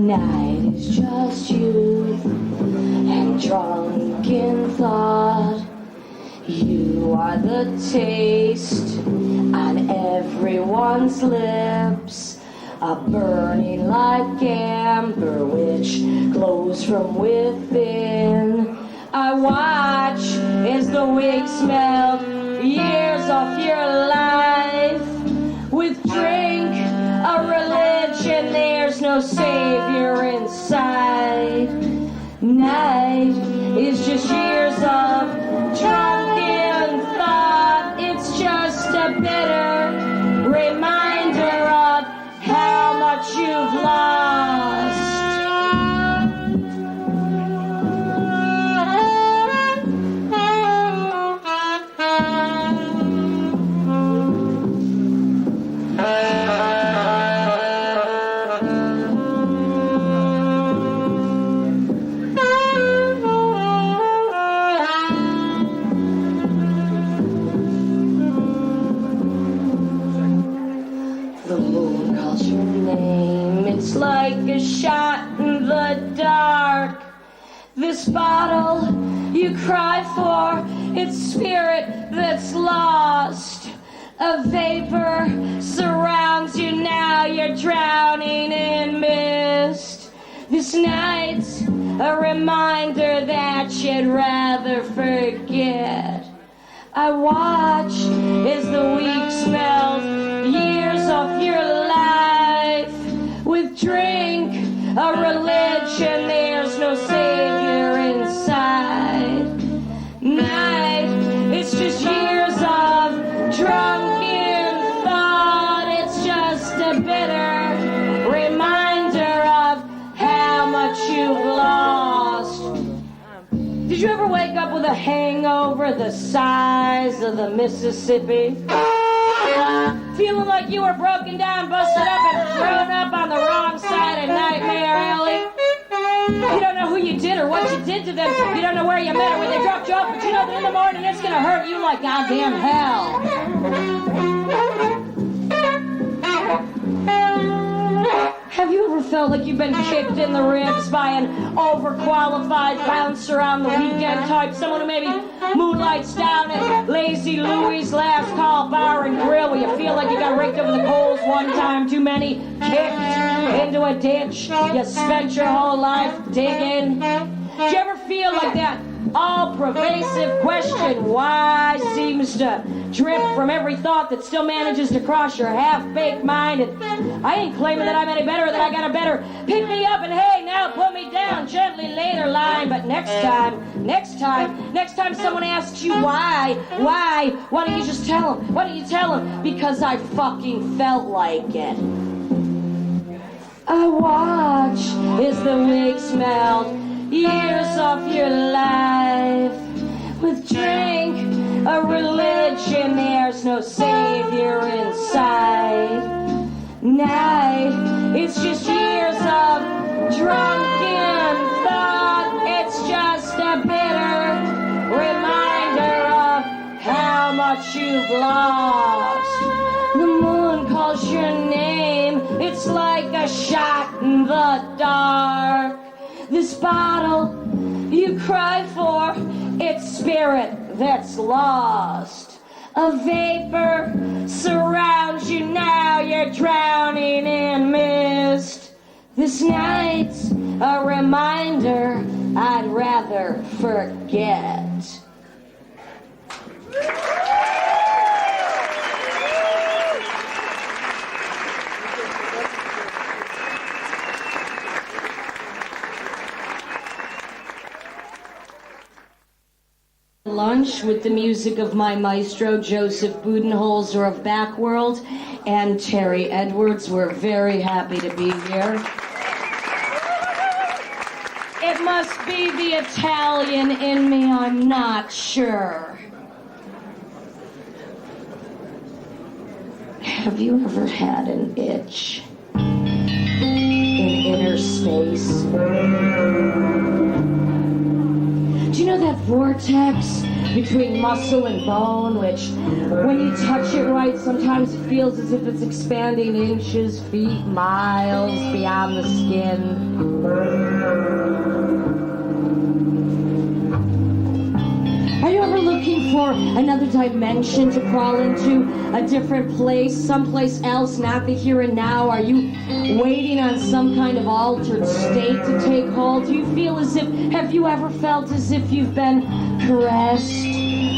Night is just youth and drunken thought. You are the taste on everyone's lips, a burning like amber which glows from within. I watch as the weeks melt years off your life. With drink, a religion, there's no savior inside. Night is just years of drunken thought. It's just a bitter reminder of how much you've lost. It's like a shot in the dark. This bottle you cry for, it's spirit that's lost. A vapor surrounds you now, you're drowning in mist. This night's a reminder that you'd rather forget. I watch as the weeks melt years off your life. With drink, a religion, there's no savior inside. Night, it's just years of drunken thought. It's just a bitter reminder of how much you've lost. Did you ever wake up with a hangover the size of the Mississippi? Feeling like you were broken down, busted up, and thrown up on the wrong side of Nightmare Alley? You don't know who you did or what you did to them. You don't know where you met or where they dropped you off, but you know that in the morning it's gonna hurt you like goddamn hell. Have you ever felt like you've been kicked in the ribs by an overqualified bouncer on the weekend type? Someone who maybe moonlights down at Lazy Louie's Last Call Bar and Grill, where you feel like you got raked over the coals one time too many, kicked into a ditch you spent your whole life digging? Do you ever feel like that all-pervasive question, why, seems to drip from every thought that still manages to cross your half-baked mind? And I ain't claiming that I'm any better or that I got a better pick me up and hey, now put me down gently later line. But next time someone asks you why don't you just tell them? Why don't you tell them? Because I fucking felt like it. I watch as the weeks melt years off your life. With drink, a religion, there's no savior inside. Night, it's just years of drunken thought. It's just a bitter reminder of how much you've lost. The moon calls your name, it's like a shot in the dark. This bottle you cry for, it's spirit that's lost. A vapor surrounds you now, you're drowning in mist. This night's a reminder I'd rather forget. Lunch with the music of my maestro Joseph Budenholzer of Backworld and Terry Edwards. We're very happy to be here. It must be the Italian in me, I'm not sure. Have you ever had an itch in inner space? Do you know that vortex between muscle and bone, which when you touch it right, sometimes it feels as if it's expanding inches, feet, miles beyond the skin. Are you ever looking for another dimension to crawl into, a different place, someplace else, not the here and now? Are you waiting on some kind of altered state to take hold? Do you feel as if, have you ever felt as if you've been caressed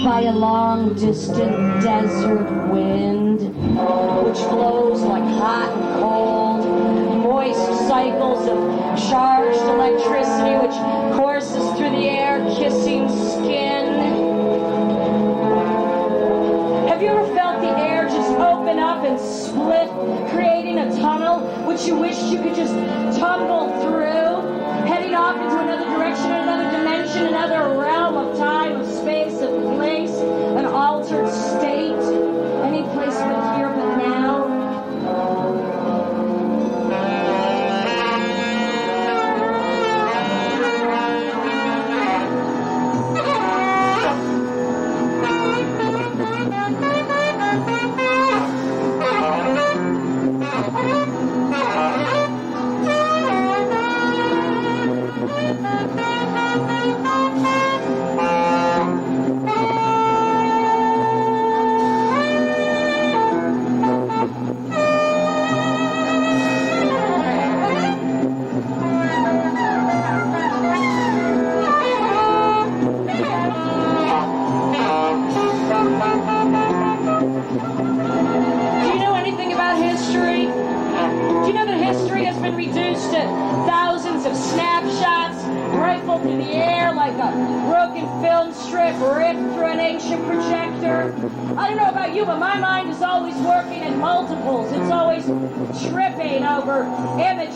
by a long, distant desert wind, which blows like hot and cold, moist cycles of charged electricity, which courses through the air, kissing skin? Have you ever felt the air just open up and split, creating a tunnel which you wished you could just tumble through, heading off into another direction, another dimension, another realm of time, of space, of place, an altered state, any place but here but now?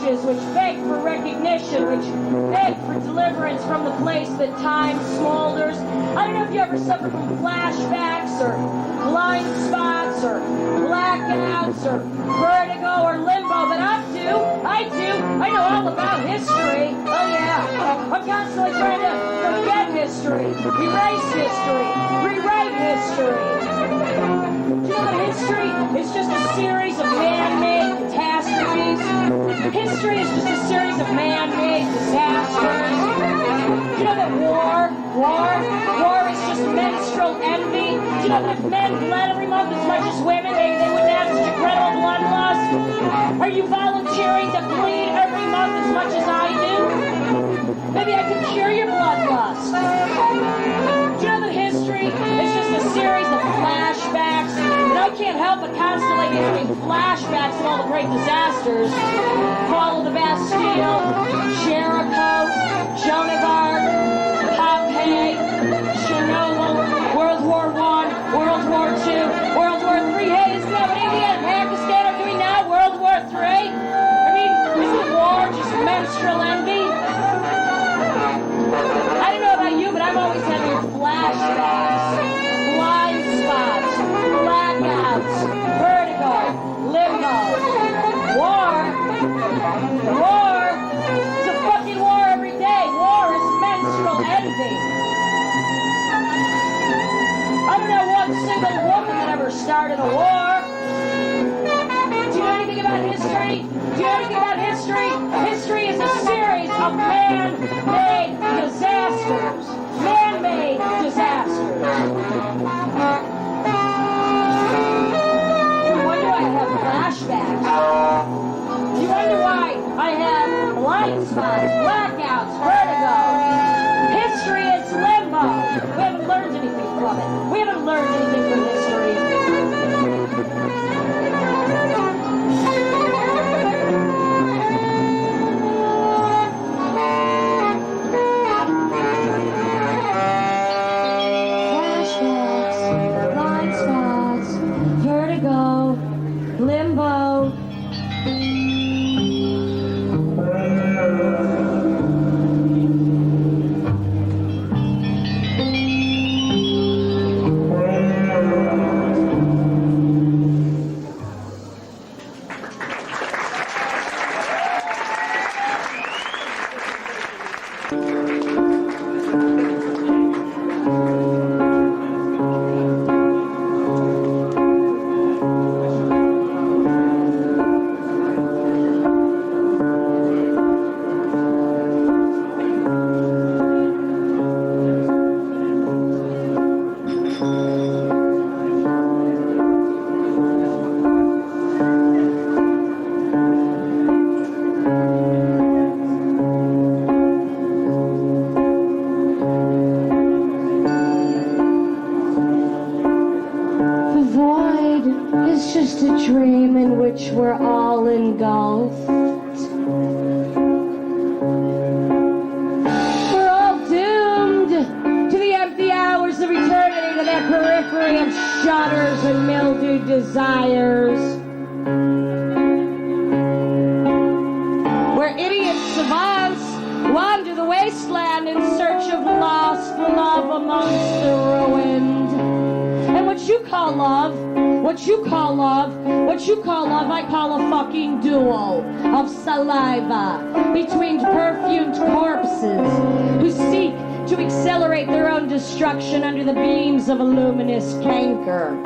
Which beg for recognition, which beg for deliverance from the place that time smolders. I don't know if you ever suffer from flashbacks or blind spots or blackouts or vertigo or limbo, but I do. I know all about history. Oh yeah. I'm constantly trying to forget history, erase history, rewrite history. Do you know that history is just a series of man-made catastrophes? History is just a series of man-made disasters. Do you know that war is just menstrual envy? Do you know that if men bled every month as much as women, maybe they wouldn't have such incredible bloodlust? Are you volunteering to bleed every month as much as I do? Maybe I could cure your bloodlust. Do you know that history is just a series of flashbacks? And I can't help but constantly be having flashbacks of all the great disasters. Fall of the Bastille, Jericho, Joan of Arc, Pompeii, Chernobyl, World War I, World War II, World War III. Hey, isn't that what India and Pakistan are doing now? World War III? I mean, isn't war just menstrual envy? I don't know about you, but I'm always having flashbacks, blind spots, blackouts, vertigo, limbo. War is a fucking war every day. War is menstrual envy. I don't know one single woman that ever started a war. Do you know anything about history? Do you know anything about history? History is a series of man-made disasters. Man-made disasters. No wonder I have flashbacks. You wonder why I have blind spots, blackouts, vertigo. History is limbo. We haven't learned anything from it. We haven't learned anything from history. Flashbacks, blind spots, vertigo, limbo. dream in which we're all engulfed. We're all doomed to the empty hours of eternity, to that periphery of shudders and mildewed desires, where idiot savants wander the wasteland in search of lost love amongst the ruined. And what you call love, I call a fucking duel of saliva between perfumed corpses who seek to accelerate their own destruction under the beams of a luminous canker.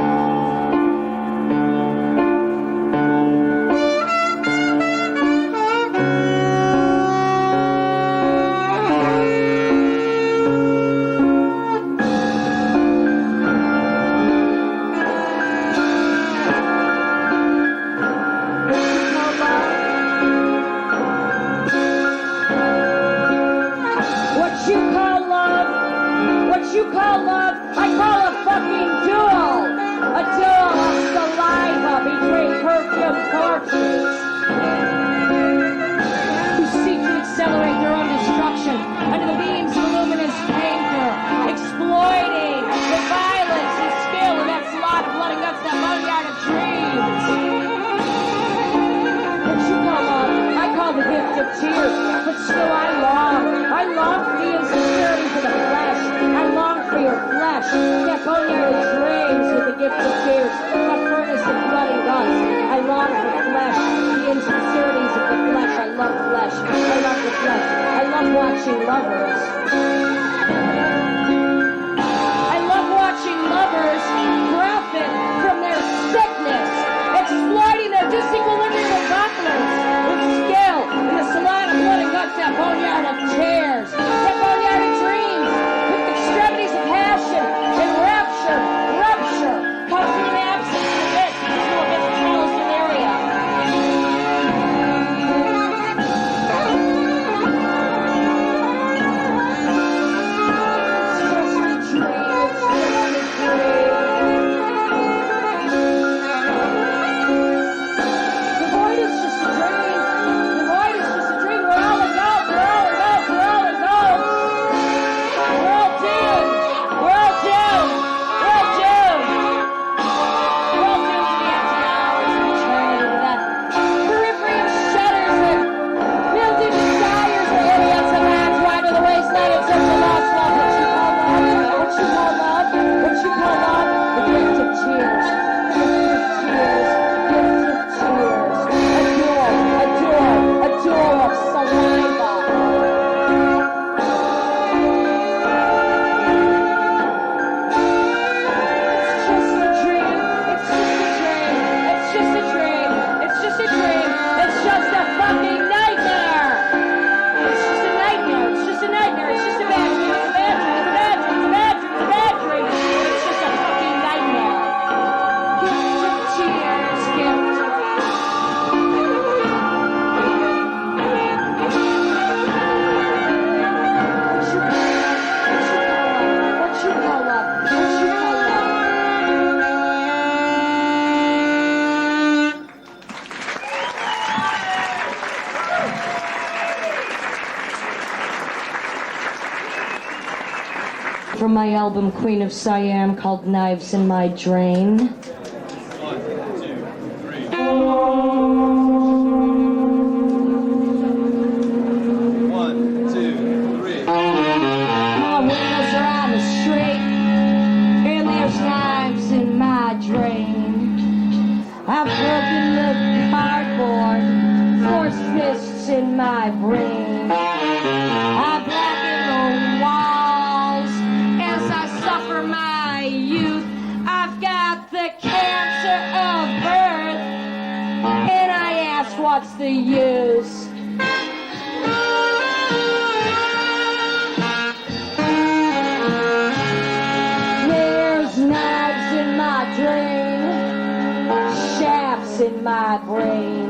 From my album Queen of Siam called Knives in My Drain. 1, 2, 3. My windows are on the street, and there's knives in my drain. I've broken the cardboard, forced fists in my brain. I blacken the walls as I suffer my youth. I've got the cancer of birth, and I ask what's the use? There's knives in my drain, shafts in my brain.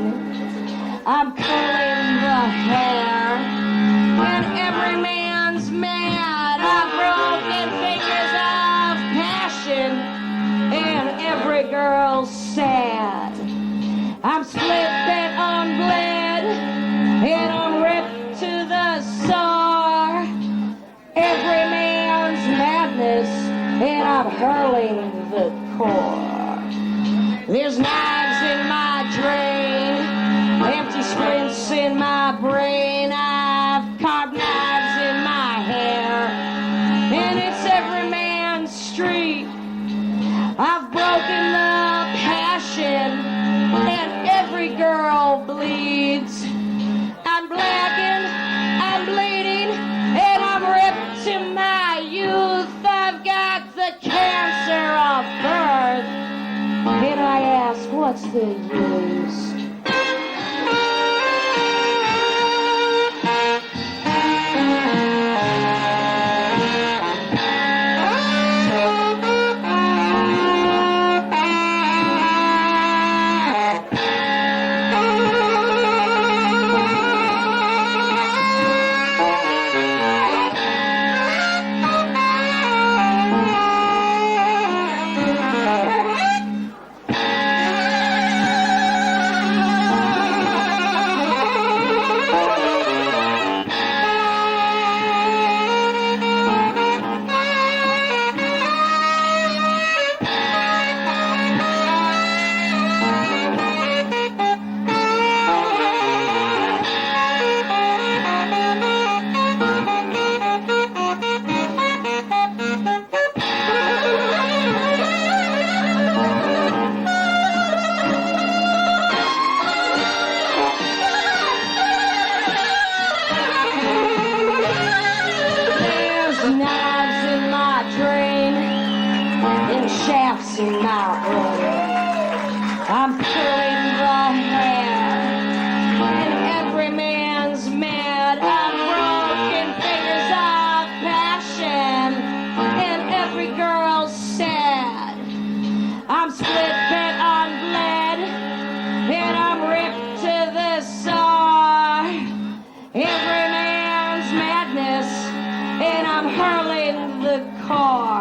I'm pulling the hair, and every man's mad. I've broken fingers of passion, and every girl's sad. madness, and I'm hurling the core. There's knives in my drain, empty splints in my brain. I've carved knives in my hair, and it's every man's street. I've broken the passion, and every girl bleeds. I'm blackened, I'm bleeding, and I'm ripped to my youth. I've got the cancer of birth, and I ask, what's the use? In my order, I'm pulling the hair, and every man's mad. I'm broken fingers of passion, and every girl's sad. I'm split bent on bled, and I'm ripped to the sore. Every man's madness, and I'm hurling the core.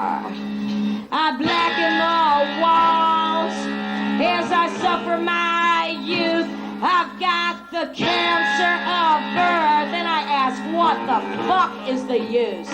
I blacken the walls as I suffer my youth. I've got the cancer of birth, and I ask, what the fuck is the use?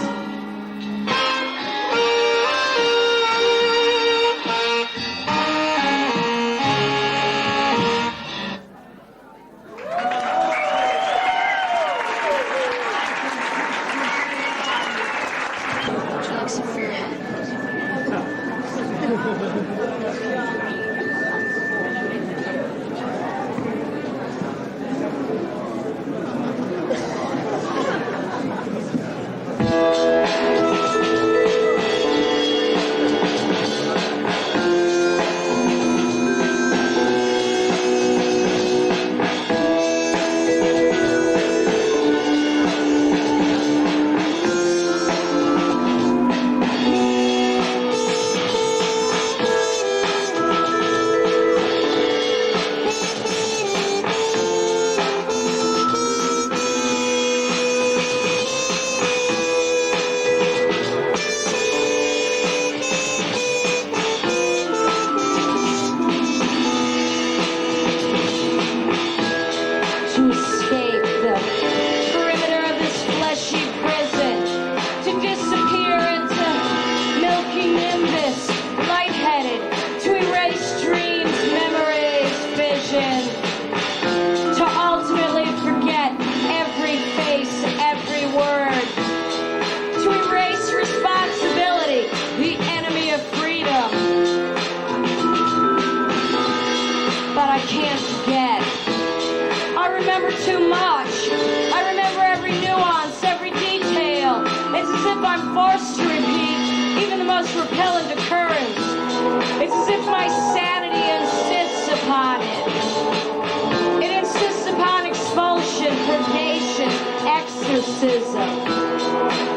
Too much. I remember every nuance, every detail. It's as if I'm forced to repeat even the most repellent occurrence. It's as if my sanity insists upon it. It insists upon expulsion, purgation, exorcism.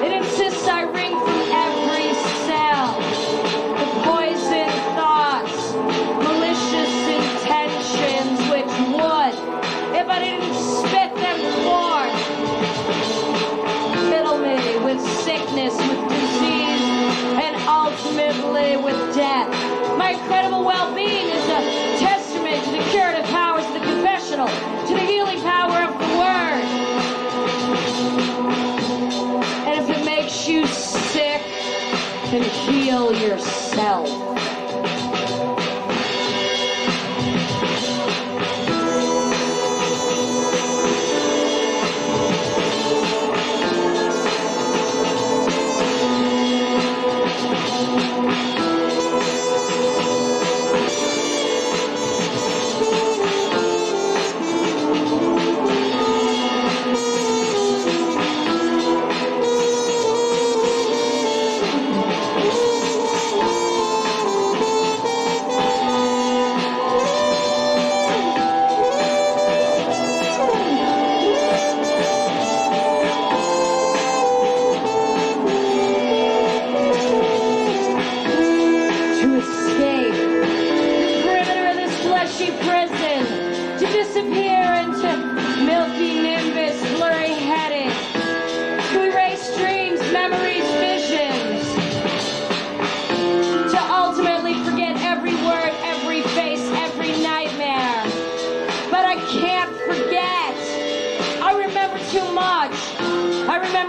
It insists I wring from every cell the poison thoughts, malicious intentions which would, if I didn't spit them forth, fiddle me with sickness, with disease, and ultimately with death. My incredible well-being is a testament to the curative powers of the confessional, to the healing power of the word. And if it makes you sick, and heal yourself.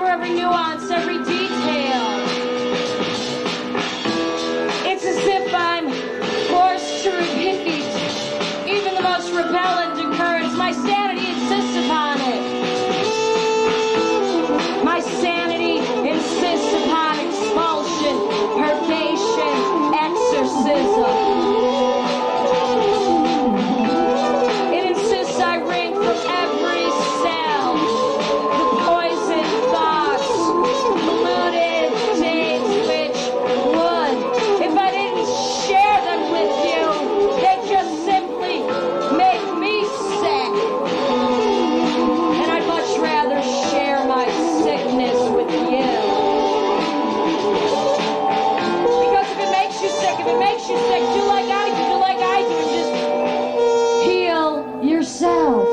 Every nuance, every detail. It's as if I'm forced to repeat even the most repellent occurrence. My sanity insists upon it. My sanity insists upon expulsion, purgation, exorcism. It insists I wring from every cell the poison thoughts, polluted days which would, if I didn't share them with you, they just simply make me sick. And I'd much rather share my sickness with you. Because if it makes you sick, do like I do, and just heal yourself.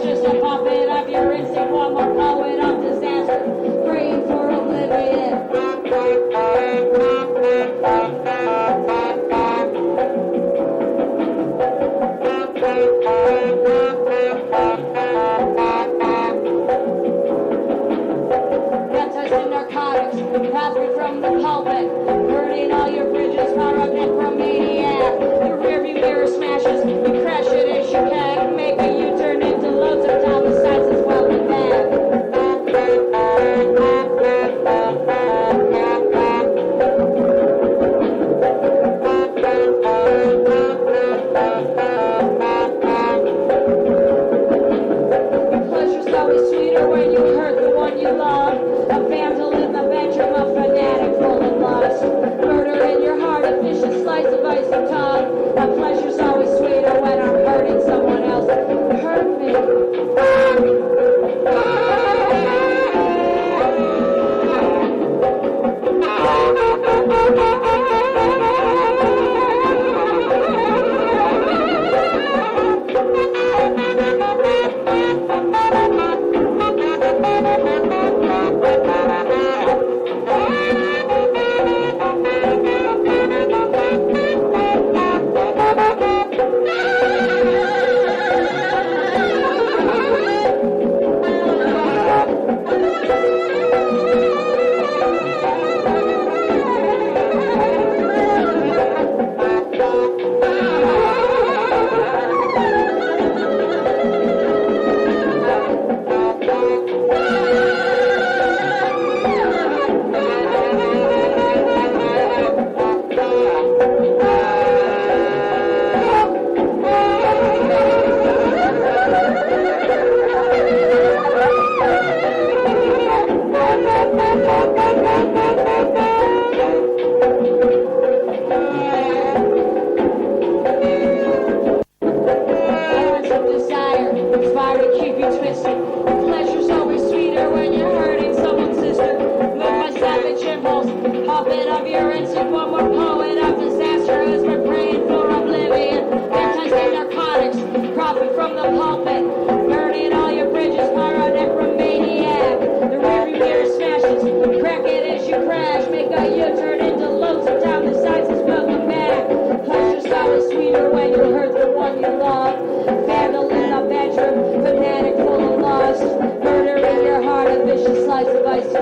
Just a pop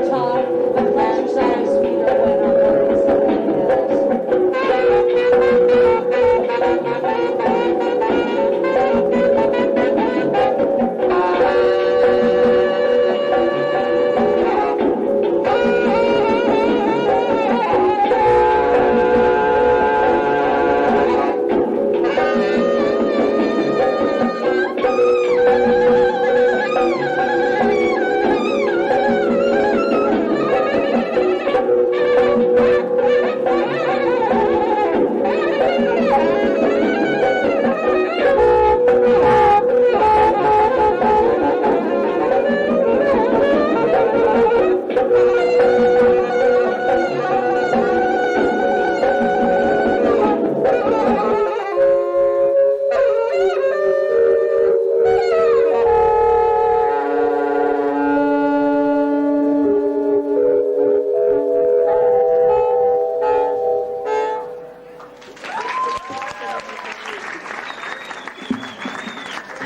our time, but pleasure's always sweeter when our burden's somebody else.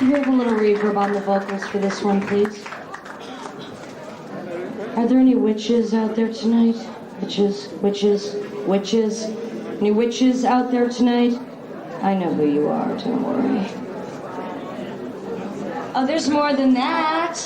Can you have a little reverb on the vocals for this one, please? Are there any witches out there tonight? Witches? Any witches out there tonight? I know who you are, don't worry. Oh, there's more than that.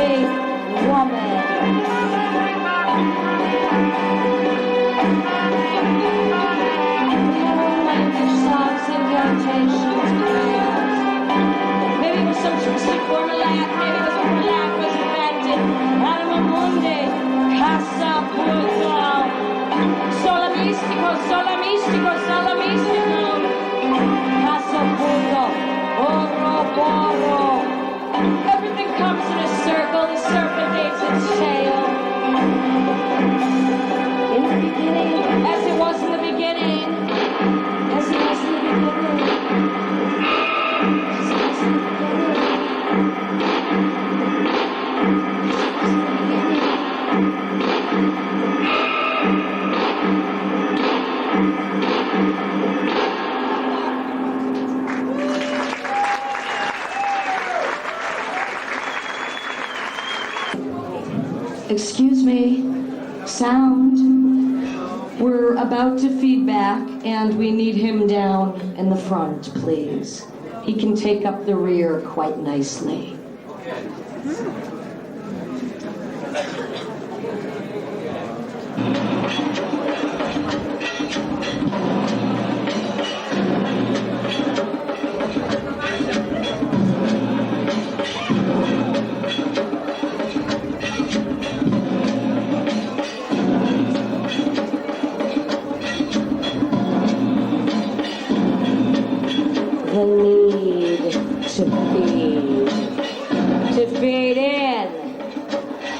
lonely woman. Songs, incantations, prayers. Maybe it was some twisted formulat, maybe it was a formulat was invented. Anima mundi, casa puto. Sola mistico, sola mistico, sola mistico. Casa puto, oro boro. Everything comes in a circle, the serpent makes its tail. In the beginning, as it was in the beginning, as it was in the beginning, as it was in the Excuse me, sound. We're about to feedback and we need him down in the front, please. He can take up the rear quite nicely. The need to feed in,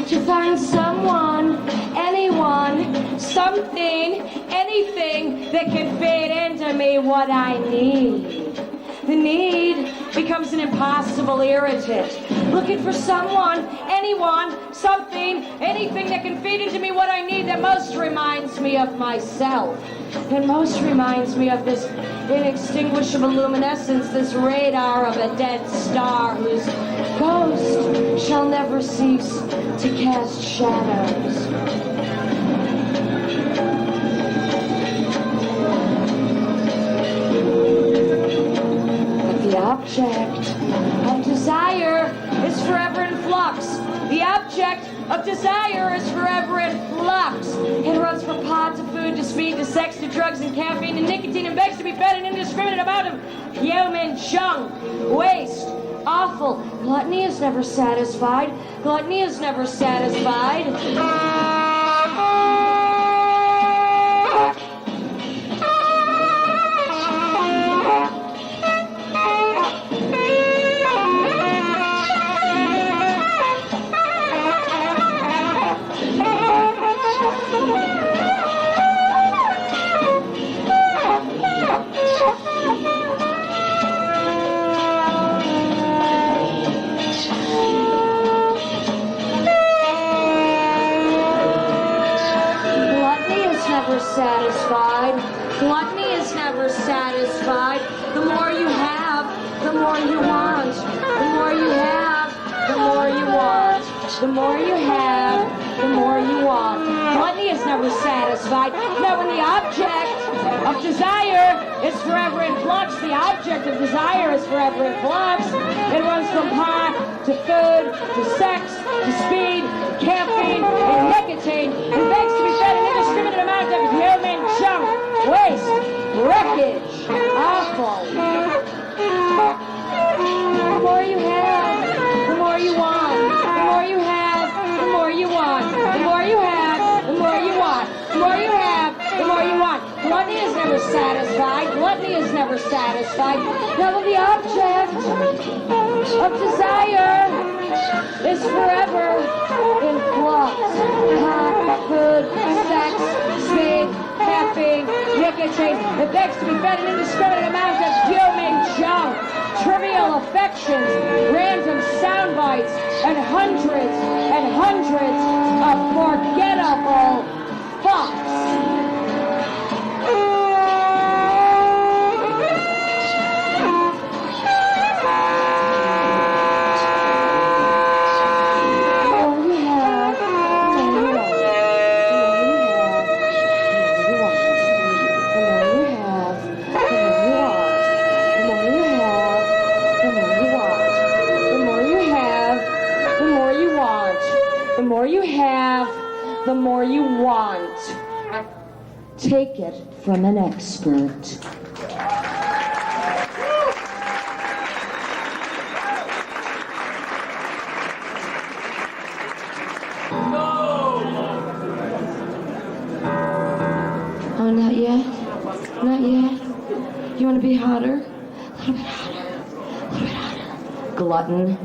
to find someone, anyone, something, anything that can feed into me what I need. The need becomes an impossible irritant. Looking for someone, anyone, something, anything that can feed into me what I need that most reminds me of myself. And most reminds me of this inextinguishable luminescence, this radar of a dead star whose ghost shall never cease to cast shadows. But the object of desire is forever in flux. The object of desire is forever in flux. It runs from pot to food to speed to sex to drugs and caffeine and nicotine and begs to be fed an indiscriminate amount of human junk, waste, awful. Gluttony is never satisfied. Gluttony is never satisfied. Satisfied. Gluttony is never satisfied. The more you have, the more you want. The more you have, the more you want. The more you have, the more you want. Gluttony is never satisfied. Now when the object of desire is forever in flux, the object of desire is forever in flux. It runs from pot to food to sex to speed, caffeine, and nicotine, and begs to be fed an indiscriminate amount of human junk, waste, wreckage, awful. The more you have, the more you want. The more you have, the more you want. The more you have, the more you want. The more you have, the more you want. Gluttony is never satisfied. Gluttony is never satisfied. Now when the object of desire is forever in flux. Hot food, sex, speed, caffeine, nicotine. It begs to be fed an indiscriminate amount of human junk, trivial affections, random sound bites, and hundreds of forgettable fucks. The more you want, the more you want. Take it from an expert. Oh, not yet? Not yet? You want to be hotter? A little bit hotter. A little bit hotter. Glutton.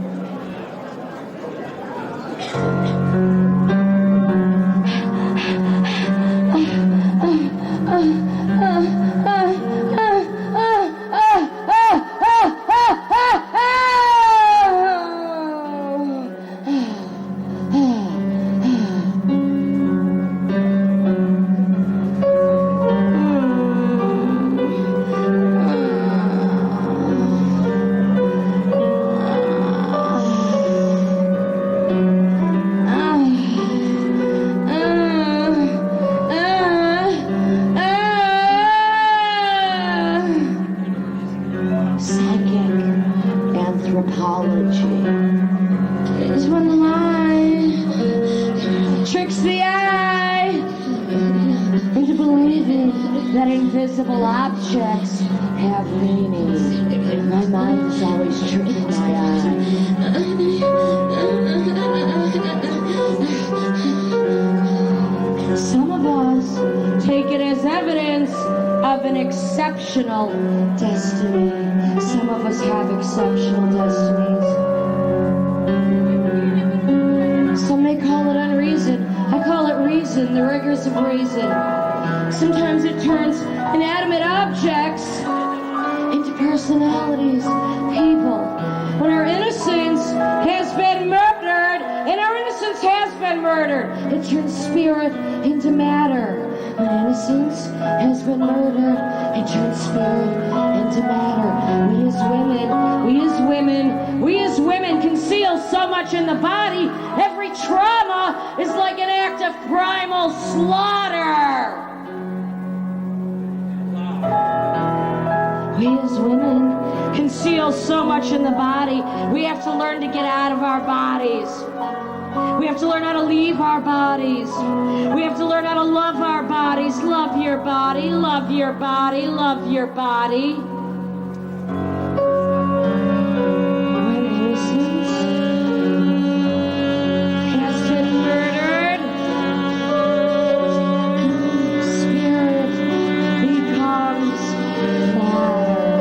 Invisible objects have meaning. My mind is always tricking my eye. Some of us take it as evidence of an exceptional destiny. Some of us have exceptional destinies. Some may call it unreason. I call it reason, the rigors of reason. Sometimes it turns inanimate objects into personalities, people. When our innocence has been murdered, and our innocence has been murdered, it turns spirit into matter. When innocence has been murdered, it turns spirit into matter. We as women conceal so much in the body. Every trauma is like an act of primal slaughter. We as women conceal so much in the body. We have to learn to get out of our bodies. We have to learn how to leave our bodies. We have to learn how to love our bodies. Love your body, love your body, love your body. When innocence has been murdered, spirit becomes matter.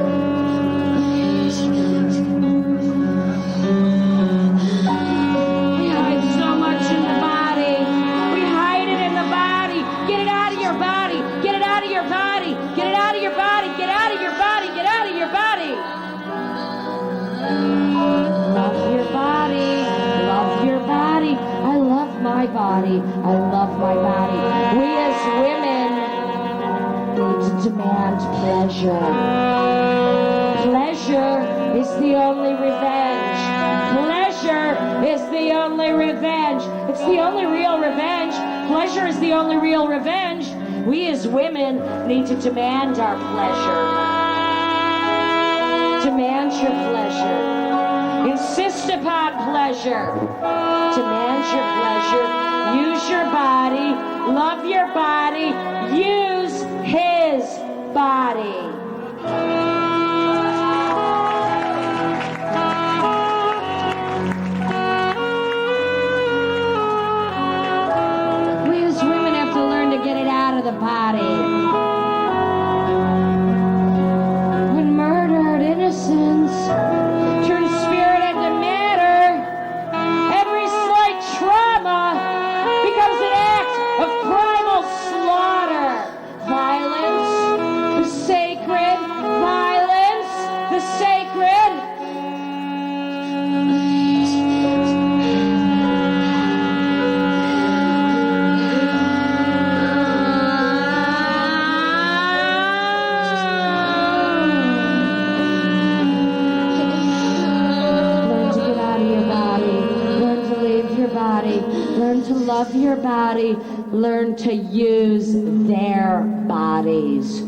We hide so much in the body. We hide it in the body. Get it out of your body. Get it out of your body. Get it out of your body. Get out of your body. Get out of your body. Love your body. Love your body. I love my body. I love my body. We as women need to demand pleasure. Pleasure is the only revenge. Pleasure is the only revenge. It's the only real revenge. Pleasure is the only real revenge. We as women need to demand our pleasure. Demand your pleasure. Insist upon pleasure. Demand your pleasure. Use your body. Love your body. Use his body. We as women have to learn to get it out of the body. When murdered innocence turns spirit into matter, every slight trauma becomes an act of primal slaughter. Violence, the sacred. Violence, the sacred. Learn to get out of your body. Learn to leave your body. Learn to love your body. Learn to use their bodies.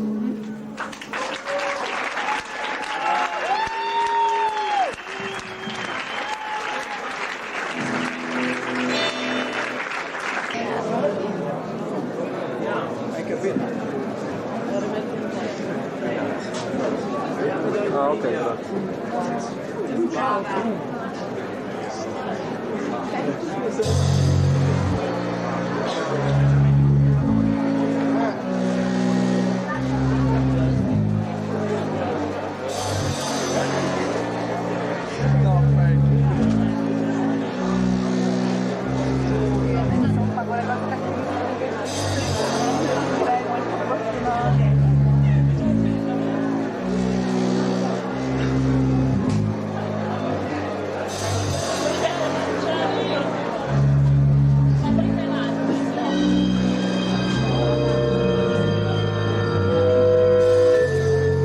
Ok, grazie.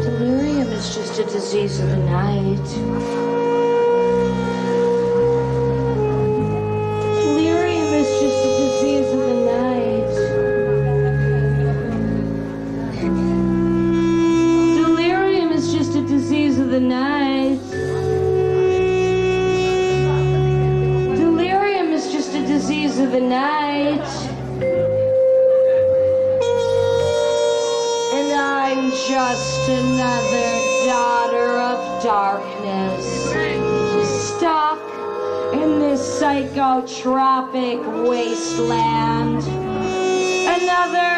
Delirium is just a disease of the night. Delirium is just a disease of the night. Delirium is just a disease of the night. Delirium is just a disease of the night. And I'm just another daughter of darkness, stuck in this psychotropic wasteland. Another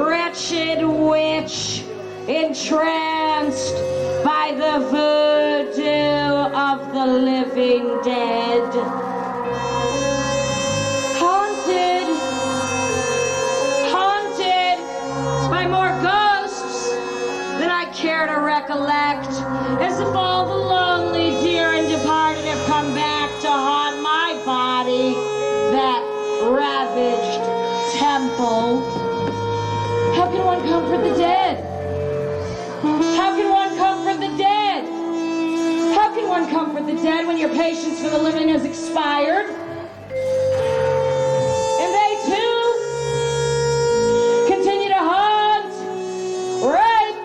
wretched witch entranced by the voodoo of the living dead. Haunted by more ghosts than I care to recollect, as if all the lonely, dear, and departed have come back to haunt my body, that ravaged temple. How can one comfort the dead? How can one comfort the dead? How can one comfort the dead when your patience for the living has expired? And they too continue to haunt, rape,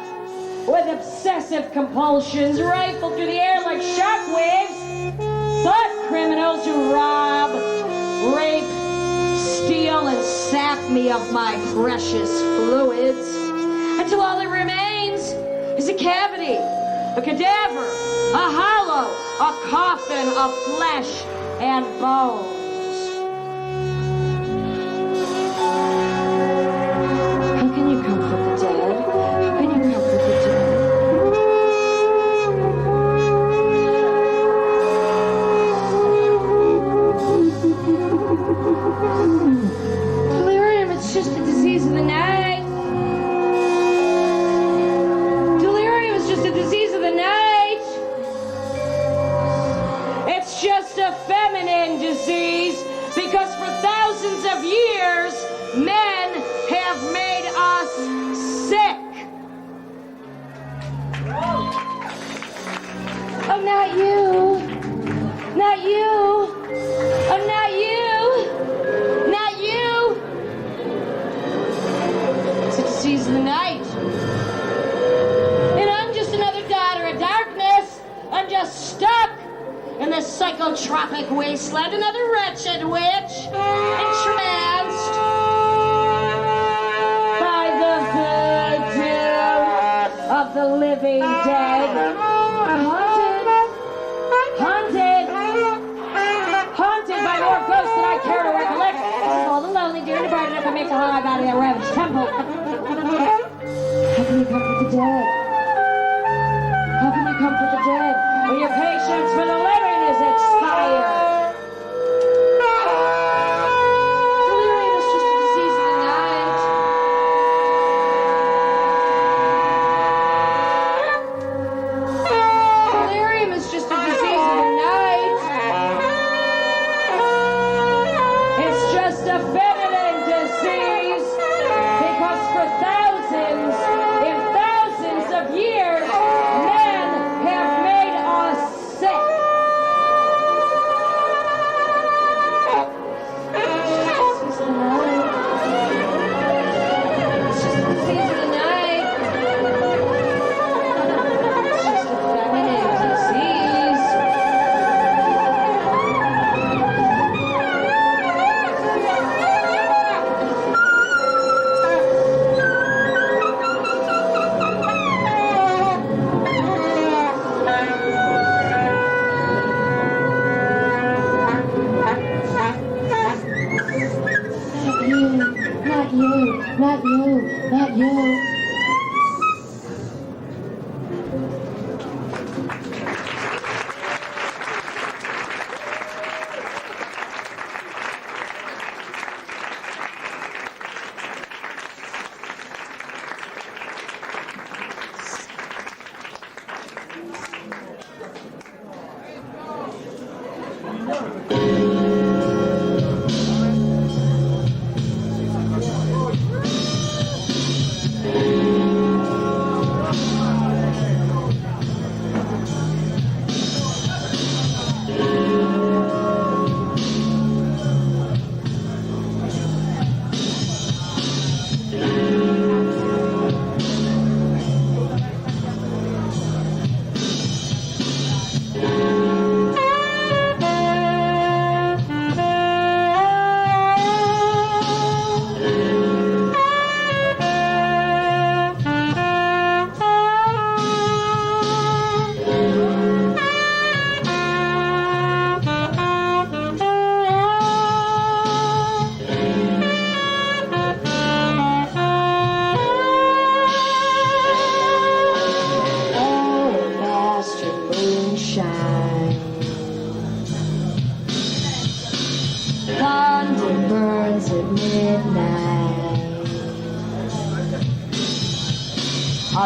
with obsessive compulsions, rifle through the air like shockwaves. Thought criminals who rob, rape, steal, and sap me of my precious fluids, until all that remains is a cavity, a cadaver, a hollow, a coffin of flesh and bones. How can you comfort the dead? How can you comfort the dead? Delirium, it's just a disease of the night. Delirium is just a disease of the night. It's just a feminine disease, because for thousands of years, men have made us sick. Oh, not you. Not you. Oh, not you. Not you. It's a disease of the night. And I'm just another daughter of darkness. I'm just stuck in this psychotropic wasteland, another wretched witch, entranced by the voodoo of the living dead. Haunted by more ghosts than I care to recollect. This is all the lonely, dear, and departed have come back to haunt my body, that ravaged temple. How can you comfort the dead? How can you comfort the dead when your patience for the living is expired? Delirium is just a disease of the night. Delirium is just a disease of the night. It's just a feminine disease, because for thousands and thousands of years, men have made us sick.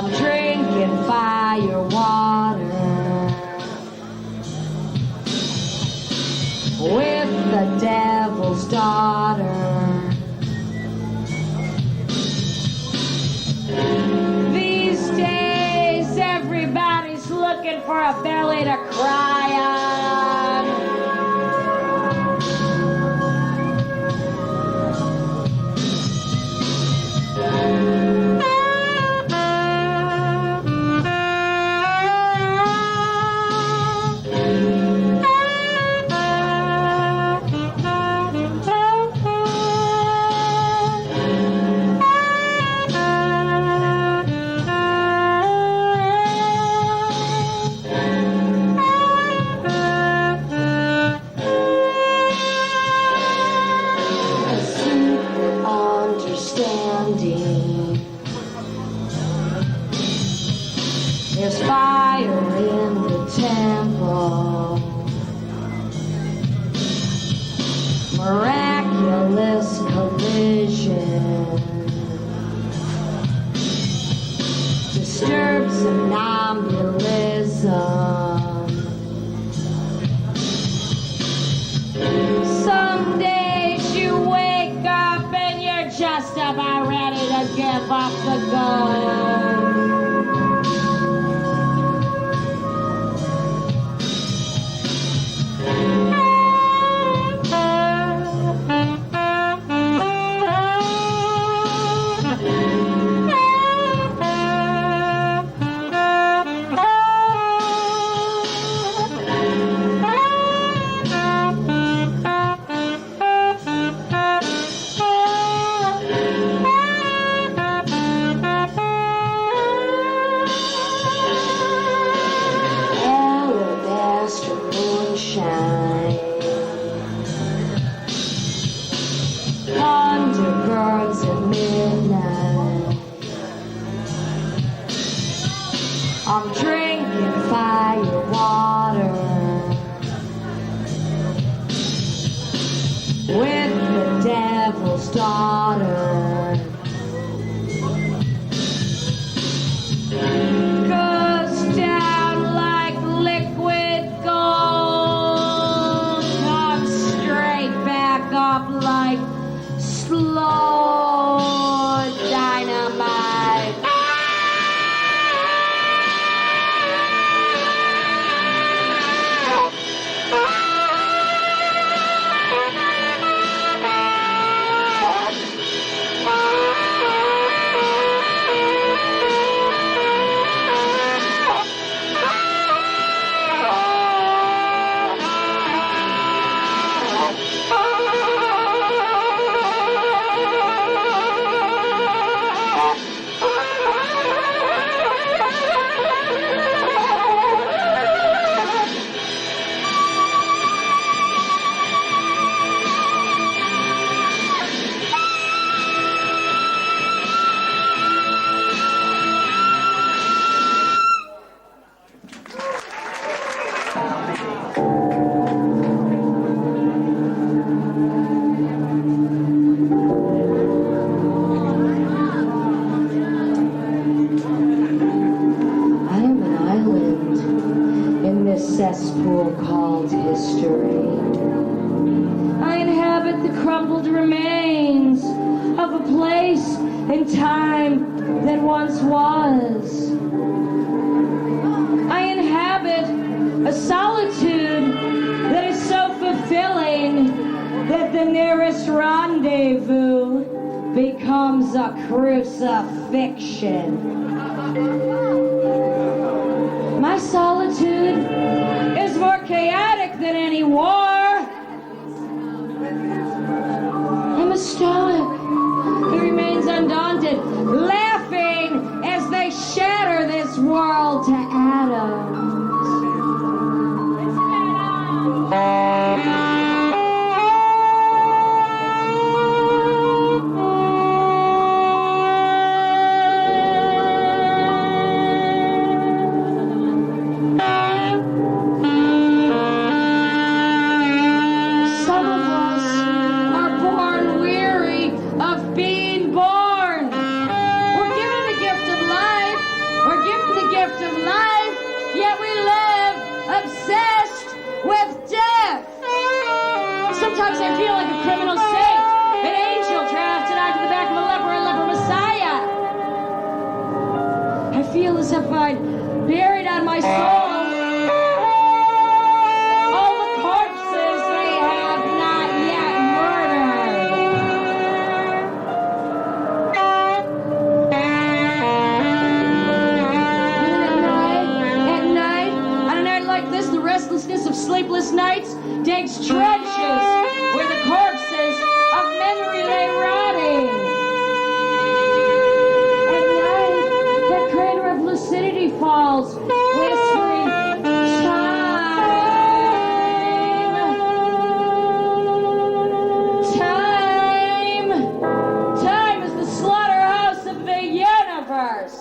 I'm drinking fire water with the devil's daughter. These days, everybody's looking for a belly to cry on. There's fire in the temple, miraculous collision, disturbed somnambulism. Some days you wake up and you're just about ready to give up the ghost. Undergirds at midnight. I'm drinking fire water with the devil's daughter. Goes down like liquid gold, comes straight back up like slow dynamite. Cesspool called history. I inhabit the crumbled remains of a place and time that once was. I inhabit a solitude that is so fulfilling that the nearest rendezvous becomes a crucifixion. My solitude is more chaotic than any war. I'm a stoic who remains undaunted, laughing as they shatter this world to atoms. find buried on my soul all the corpses they have not yet murdered. At night, on a night like this, the restlessness of sleepless nights digs trenches where the corpses of memory lay rotting. At night, that crater of lucidity falls, whispering, time is the slaughterhouse of the universe.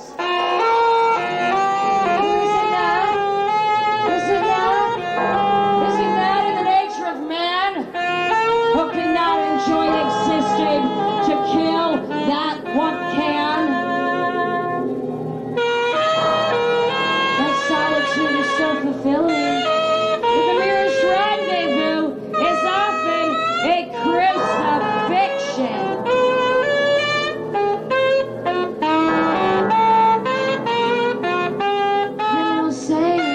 To kill that what can. That solitude is so fulfilling. But the merest rendezvous is often a crucifixion. Criminal saint,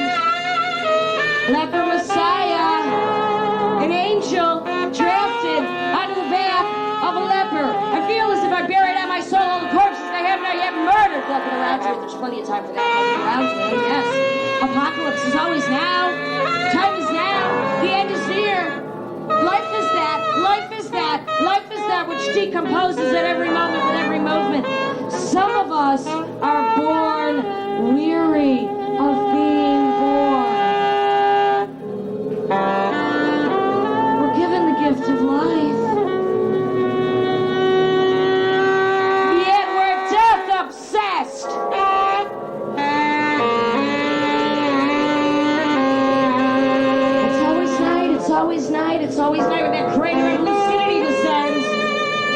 like a Messiah, an angel drafted out of the back of a leper. I feel as if I buried on my soul all the corpses I have not yet murdered. Looking around here, there's plenty of time for that. Looking around here, yes. Apocalypse is always now. Time is now. The end is near. Life is that. Life is that. Life is that which decomposes at every moment with every movement. Some of us are born weary of being born. We're given the gift of life. Obsessed. It's always night, it's always night, it's always night when that crater of lucidity descends,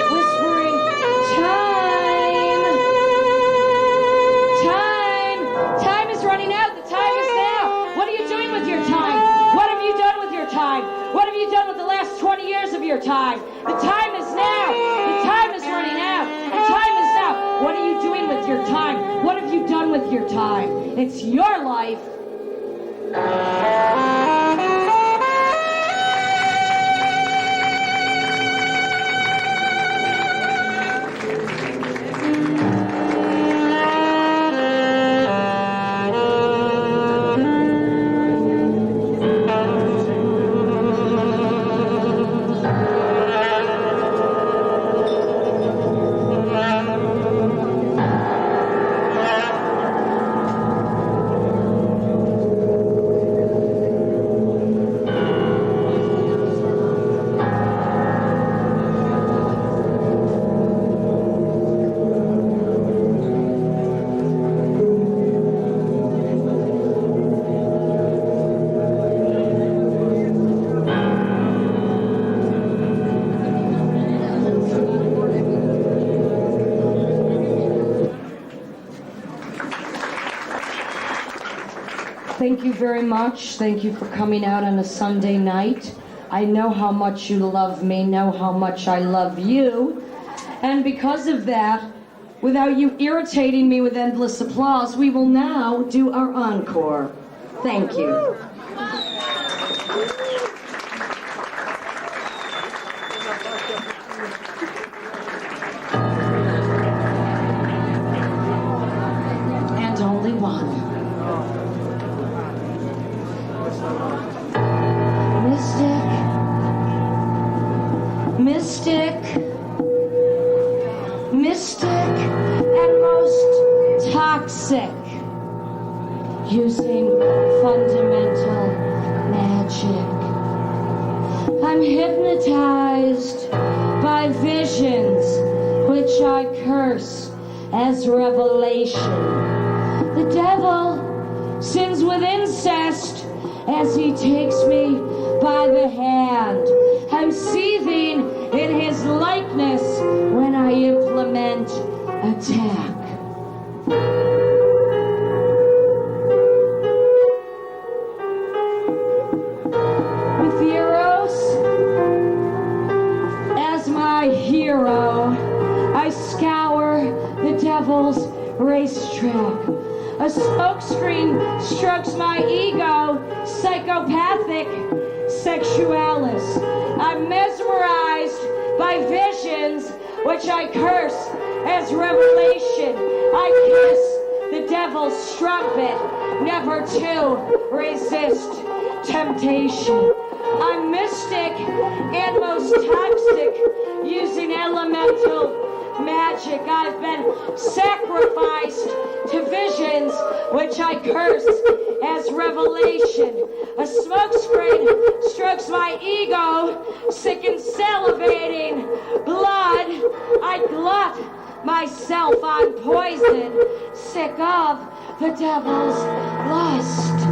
whispering, time is running out, the time is now. What are you doing with your time? What have you done with your time? What have you done with the last 20 years of your time? The time is now, the time is running out, the time is now. What are you doing with your time? What have you done with your time? It's your life. Thank you very much. Thank you for coming out on a Sunday night. I know how much you love me, know how much I love you. And because of that, without you irritating me with endless applause, we will now do our encore. Thank you. And only one. Mystic, and most toxic, using fundamental magic. I'm hypnotized by visions which I curse as revelation. The devil sins with incest as he takes me by the hand. I'm seething in his likeness when I implement attack. With Eros as my hero, I scour the devil's racetrack. A smokescreen strokes my ego, psychopathic sexualis. I'm mesmerized by visions which I curse as revelation. I kiss the devil's trumpet, never to resist temptation. I'm mystic and most toxic, using elemental magic. I've been sacrificed to visions which I curse as revelation. A smokescreen strokes my ego, sick and salivating blood. I glut myself on poison, sick of the devil's lust.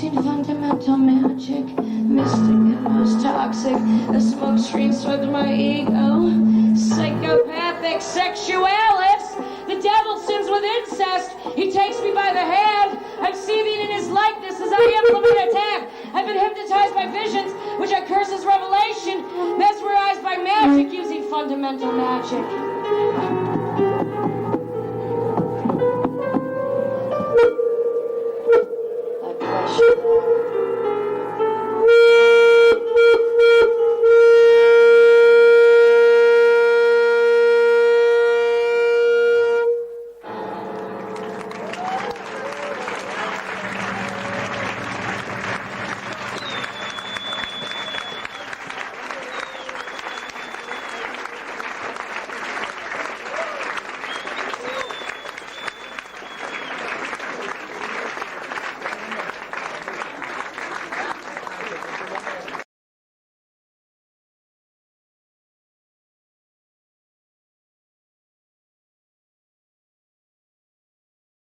Fundamental magic, mystic and most toxic. A smokescreen struck my ego, psychopathic sexualis. The devil sins with incest. He takes me by the hand. I'm seething in his likeness as I implement attack. I've been hypnotized by visions, which I curse as revelation, mesmerized by magic using fundamental magic.